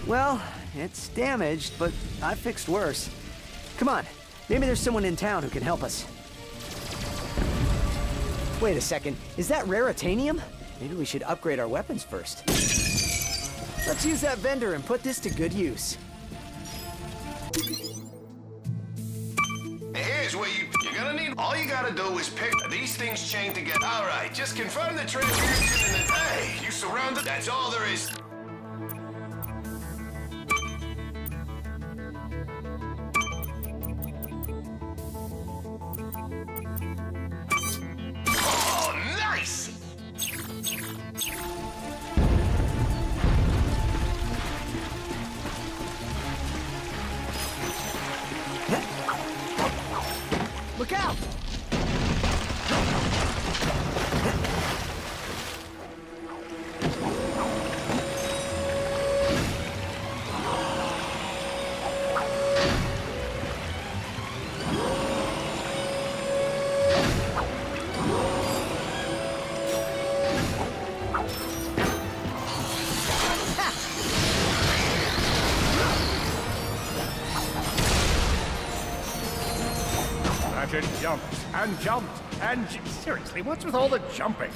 Well, it's damaged, but I fixed worse. Come on, maybe there's someone in town who can help us. Wait a second, is that raritanium? Maybe we should upgrade our weapons first. Let's use that vendor and put this to good use. Here's what you're gonna need. All you gotta do is pick these things chained together. All right, just confirm the transfusion and then, hey, you surrounded. That's all there is. Oh, nice! Look out! Ratchet jumped and jumped and seriously, what's with all the jumping?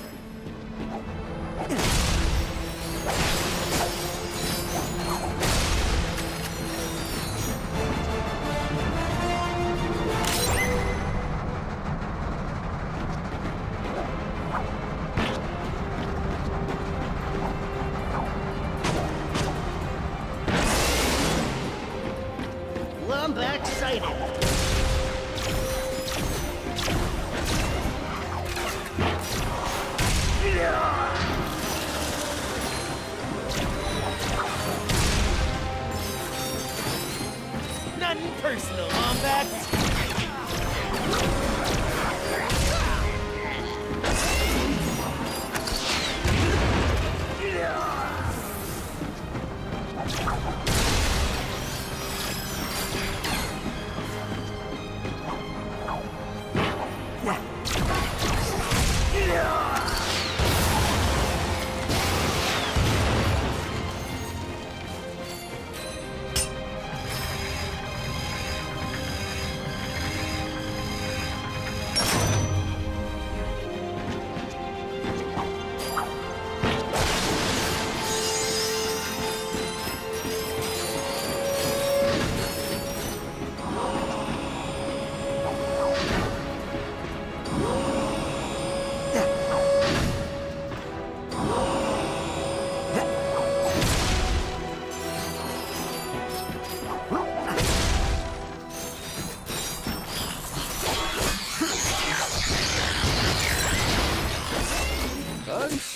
Well, I'm back excited. Nothing personal, Wombats.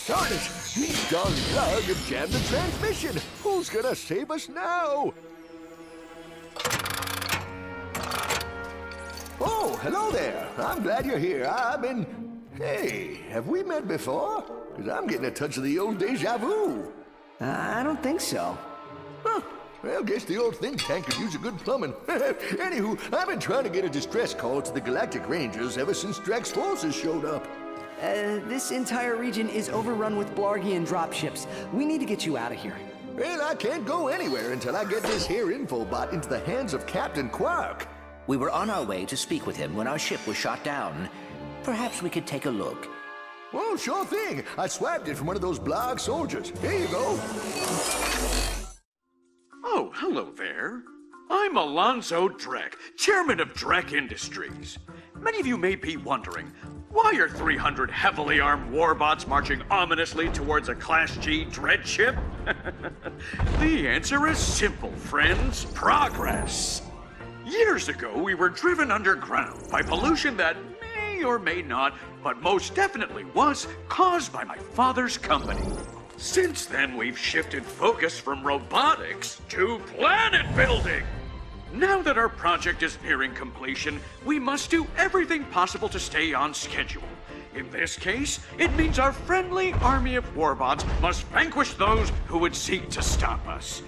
Darn it! These darn plug have jammed the transmission! Who's gonna save us now? Oh, hello there. I'm glad you're here. I've been... Hey, have we met before? Because I'm getting a touch of the old deja vu. I don't think so. Huh. Well, guess the old think tank could use a good plumbing. Anywho, I've been trying to get a distress call to the Galactic Rangers ever since Drax's forces showed up. This entire region is overrun with Blargian dropships. We need to get you out of here. Well, I can't go anywhere until I get this here infobot into the hands of Captain Quark. We were on our way to speak with him when our ship was shot down. Perhaps we could take a look. Well, sure thing. I swapped it from one of those Blarg soldiers. Here you go. Oh, hello there. I'm Alonzo Drek, chairman of Drek Industries. Many of you may be wondering, why are 300 heavily armed warbots marching ominously towards a Class G dread ship? The answer is simple, friends. Progress. Years ago, we were driven underground by pollution that may or may not, but most definitely was, caused by my father's company. Since then, we've shifted focus from robotics to planet building. Now that our project is nearing completion, we must do everything possible to stay on schedule. In this case, it means our friendly army of warbots must vanquish those who would seek to stop us.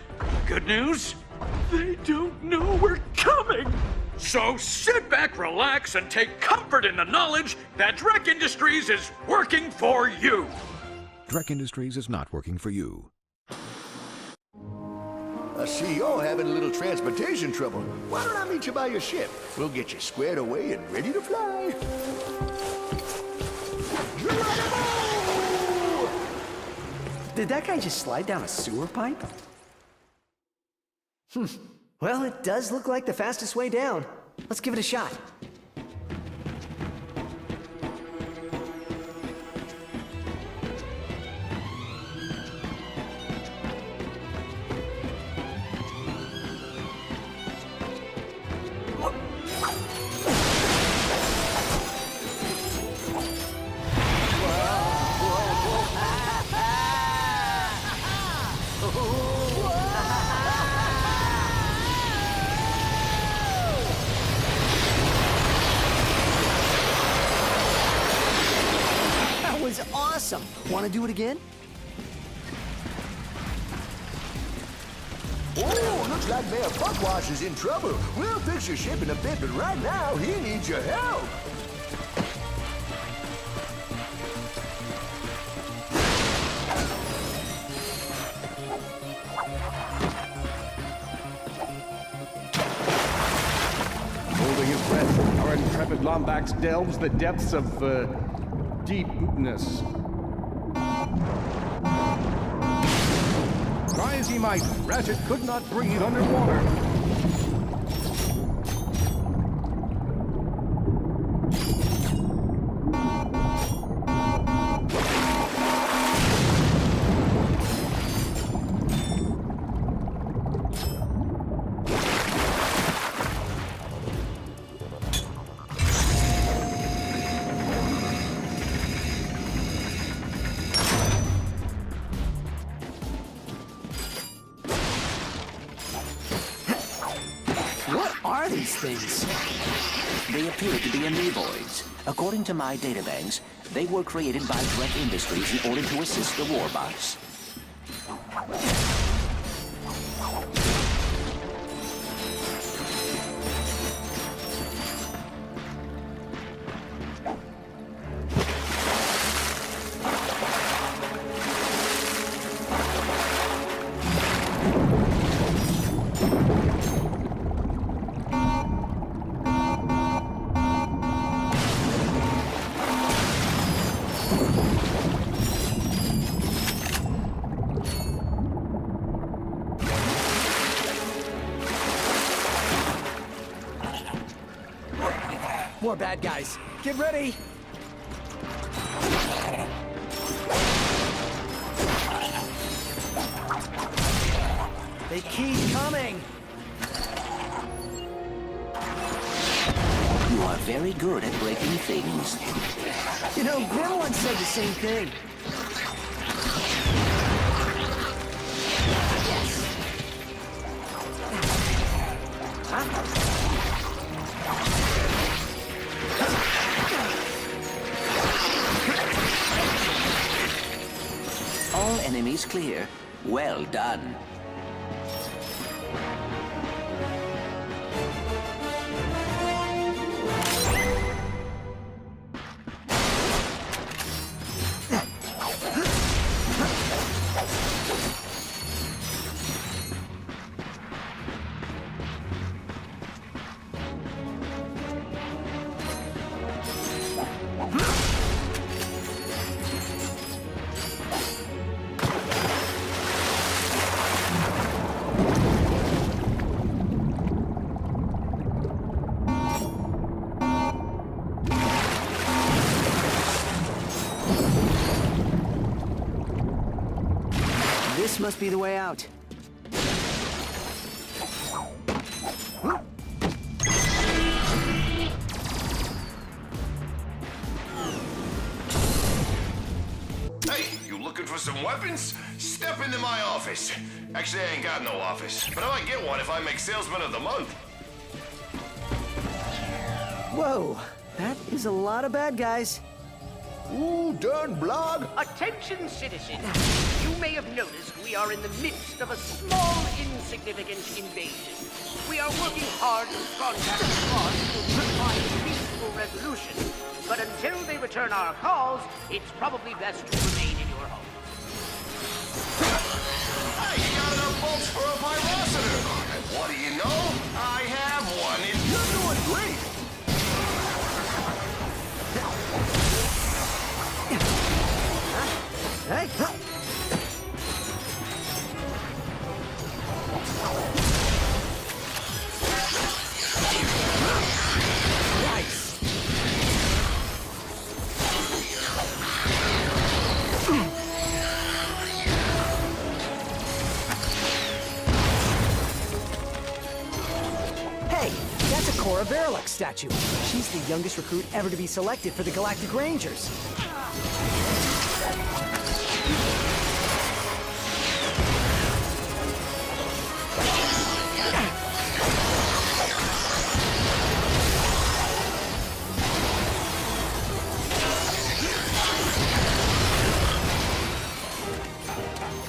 Good news? They don't know we're coming! So sit back, relax, and take comfort in the knowledge that Drek Industries is working for you. Drek Industries is not working for you. I see you're having a little transportation trouble. Why don't I meet you by your ship? We'll get you squared away and ready to fly. Geronimo! Did that guy just slide down a sewer pipe? Well, it does look like the fastest way down. Let's give it a shot. That was awesome. Want to do it again? Oh, looks like Mayor Buckwash is in trouble. We'll fix your ship in a bit, but right now, he needs your help. Holding his breath, our intrepid Lombax delves the depths of, deepness. Try as he might, Ratchet could not breathe underwater. What are these things? They appear to be amoeboids. According to my databanks, they were created by Drek Industries in order to assist the warbots. More bad guys. Get ready. They keep coming. You are very good at breaking things. You know, Grim once said the same thing. All enemies clear. Well done. This must be the way out. Hey, you looking for some weapons? Step into my office. Actually, I ain't got no office, but I might get one if I make Salesman of the Month. Whoa, that is a lot of bad guys. Ooh, darn blog. Attention, citizens. You may have noticed, we are in the midst of a small, insignificant invasion. We are working hard to contact the boss to find a peaceful resolution. But until they return our calls, it's probably best to remain in your home. Hey, you got enough bolts for a vibrometer. And what do you know? I have one. You're doing great. Hey! Nice! Hey, that's a Cora Verilic statue. She's the youngest recruit ever to be selected for the Galactic Rangers.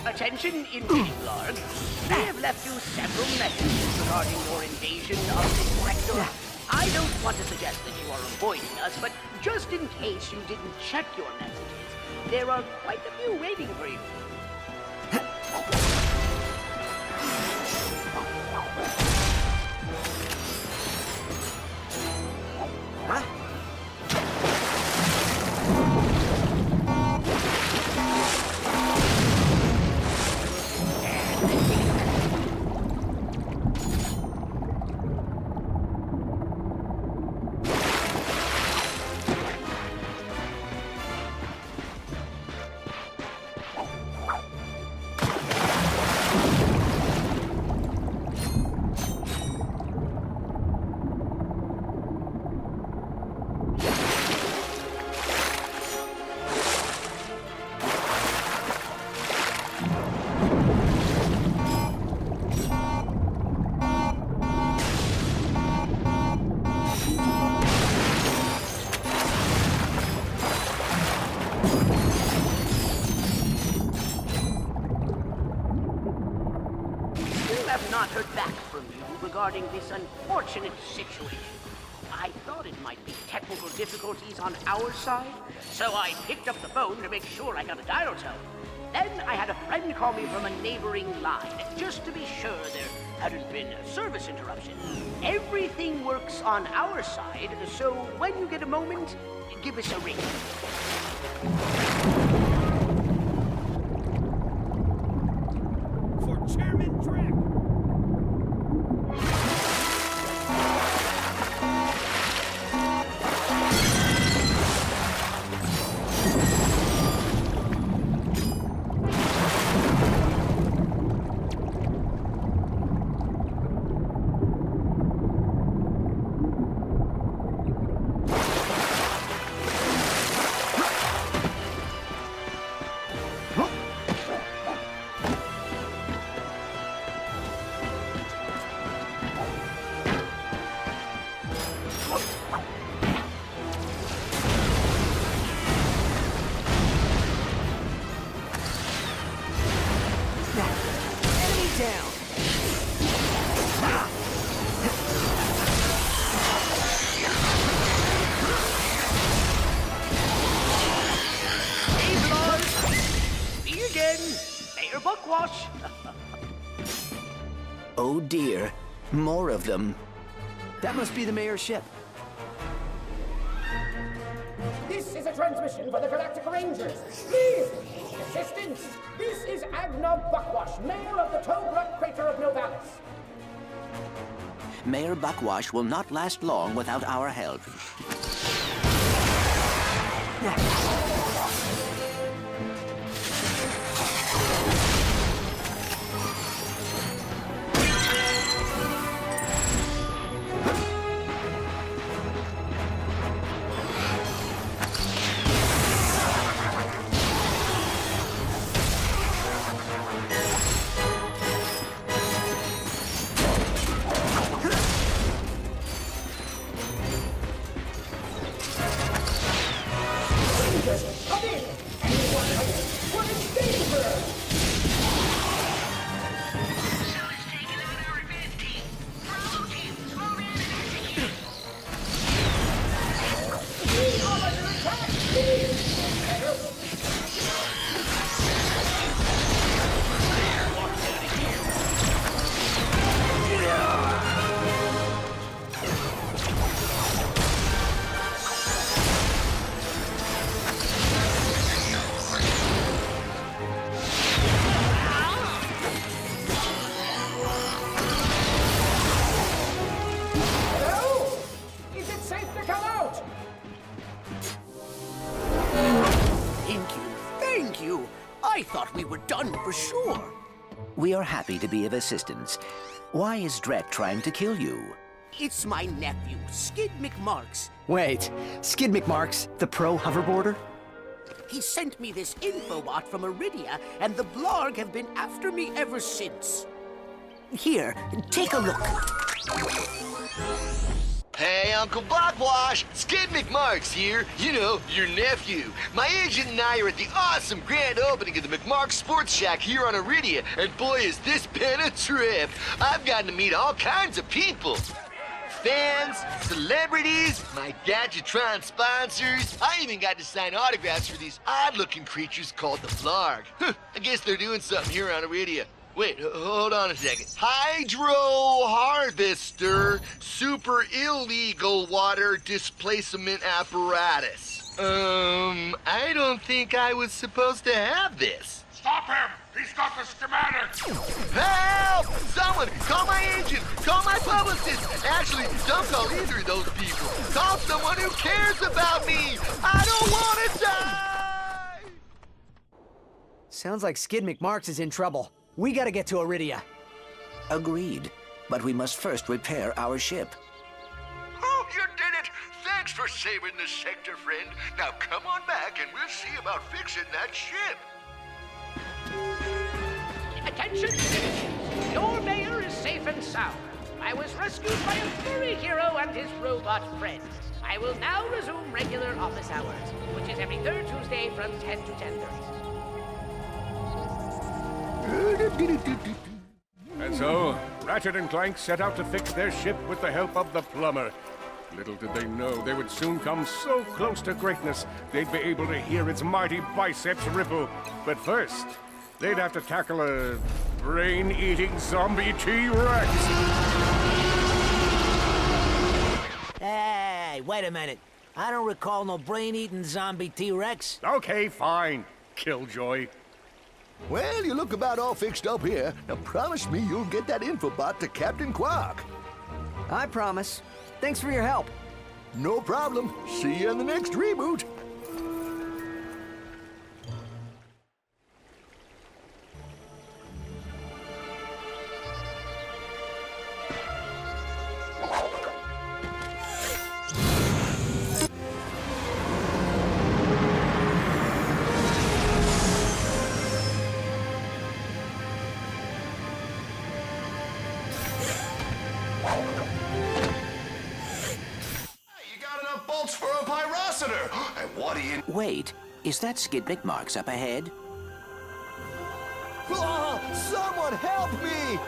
Attention, invading lords. They have left you several messages regarding your invasion of the sector. I don't want to suggest that you are avoiding us, but just in case you didn't check your messages, there are quite a few waiting for you. Not heard back from you regarding this unfortunate situation. I thought it might be technical difficulties on our side, so I picked up the phone to make sure I got a dial tone. Then I had a friend call me from a neighboring line, just to be sure there hadn't been a service interruption. Everything works on our side, so when you get a moment, give us a ring. For Chairman Drek! Oh dear, more of them. That must be the mayor's ship. This is a transmission for the Galactic Rangers. Please, assistance. This is Agna Buckwash, mayor of the Tobruk crater of Novalis. Mayor Buckwash will not last long without our help. Come in! Anyone hiding? We're in danger! I thought we were done for sure. We are happy to be of assistance. Why is Drek trying to kill you? It's my nephew, Skid McMarks. Wait, Skid McMarks, the pro hoverboarder? He sent me this infobot from Iridia, and the Blarg have been after me ever since. Here, take a look. Hey, Uncle Blockwash! Skid McMarks here. You know, your nephew. My agent and I are at the awesome grand opening of the McMarks Sports Shack here on Iridia, and boy, has this been a trip. I've gotten to meet all kinds of people. Fans, celebrities, my Gadgetron sponsors. I even got to sign autographs for these odd-looking creatures called the Blarg. I guess they're doing something here on Iridia. Wait, hold on a second. Hydro Harvester Super Illegal Water Displacement Apparatus. I don't think I was supposed to have this. Stop him! He's got the schematics! Help! Someone, call my agent! Call my publicist! Actually, don't call either of those people. Call someone who cares about me! I don't want to die! Sounds like Skid McMarks is in trouble. We gotta get to Iridia. Agreed. But we must first repair our ship. Oh, you did it! Thanks for saving the sector, friend. Now come on back and we'll see about fixing that ship. Attention, citizens. Your mayor is safe and sound. I was rescued by a furry hero and his robot friend. I will now resume regular office hours, which is every third Tuesday from 10 to 10:30. And so, Ratchet and Clank set out to fix their ship with the help of the plumber. Little did they know they would soon come so close to greatness, they'd be able to hear its mighty biceps ripple. But first, they'd have to tackle a brain-eating zombie T-Rex. Hey, wait a minute. I don't recall no brain-eating zombie T-Rex. Okay, fine. Killjoy. Well, you look about all fixed up here. Now promise me you'll get that infobot to Captain Quark. I promise. Thanks for your help. No problem. See you in the next reboot. Bolts for a pyrocitor! And what do you... Wait, is that Skid McMarks up ahead? Oh, someone help me!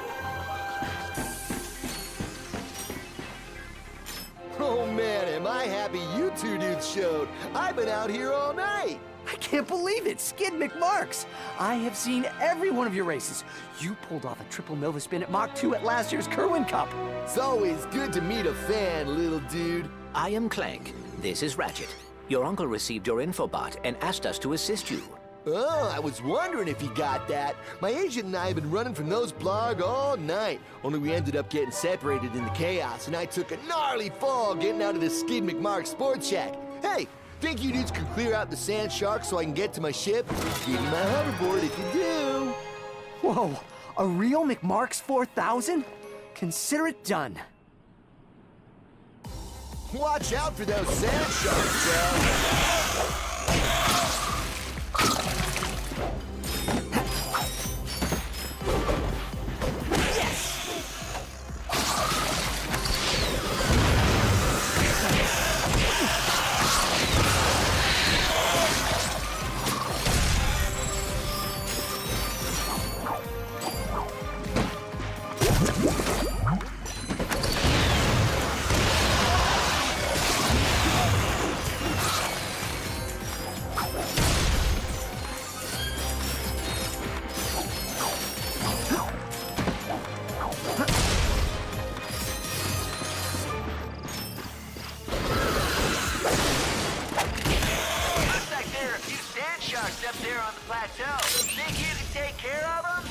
Oh man, am I happy you two dudes showed. I've been out here all night. I can't believe it, Skid McMarks. I have seen every one of your races. You pulled off a triple Nova spin at Mach 2 at last year's Kerwin Cup. It's always good to meet a fan, little dude. I am Clank. This is Ratchet. Your uncle received your infobot and asked us to assist you. Oh, I was wondering if you got that. My agent and I have been running from those Blarg all night. Only we ended up getting separated in the chaos, and I took a gnarly fall getting out of the Skid McMark Sports Shack. Hey, think you dudes can clear out the sand shark so I can get to my ship? Give me my hoverboard if you do. Whoa, a real McMarks 4000? Consider it done. Watch out for those sand sharks, Joe. Up there on the plateau. Think you can take care of them?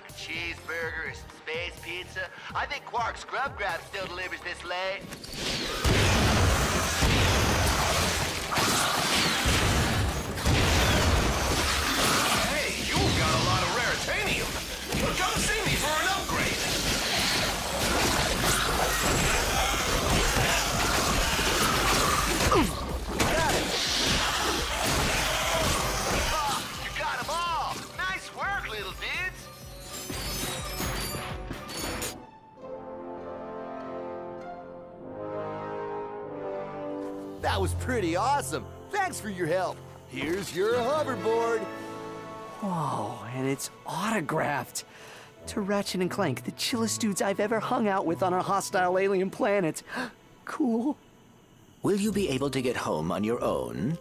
like a cheeseburger or some space pizza. I think Quark's Grub Grab still delivers this late. Hey, you've got a lot of raritanium. Come see me for an upgrade. You got them all. Nice work, little dudes. That was pretty awesome. Thanks for your help. Here's your hoverboard. Whoa, and it's autographed. To Ratchet and Clank, the chillest dudes I've ever hung out with on a hostile alien planet. Cool. Will you be able to get home on your own?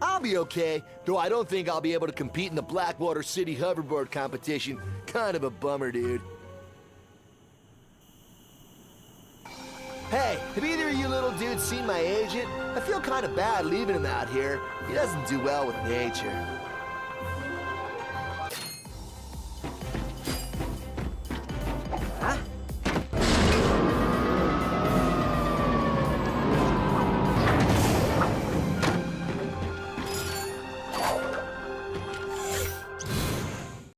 I'll be okay, though I don't think I'll be able to compete in the Blackwater City hoverboard competition. Kind of a bummer, dude. Hey, have either of you little dudes seen my agent? I feel kind of bad leaving him out here. He doesn't do well with nature.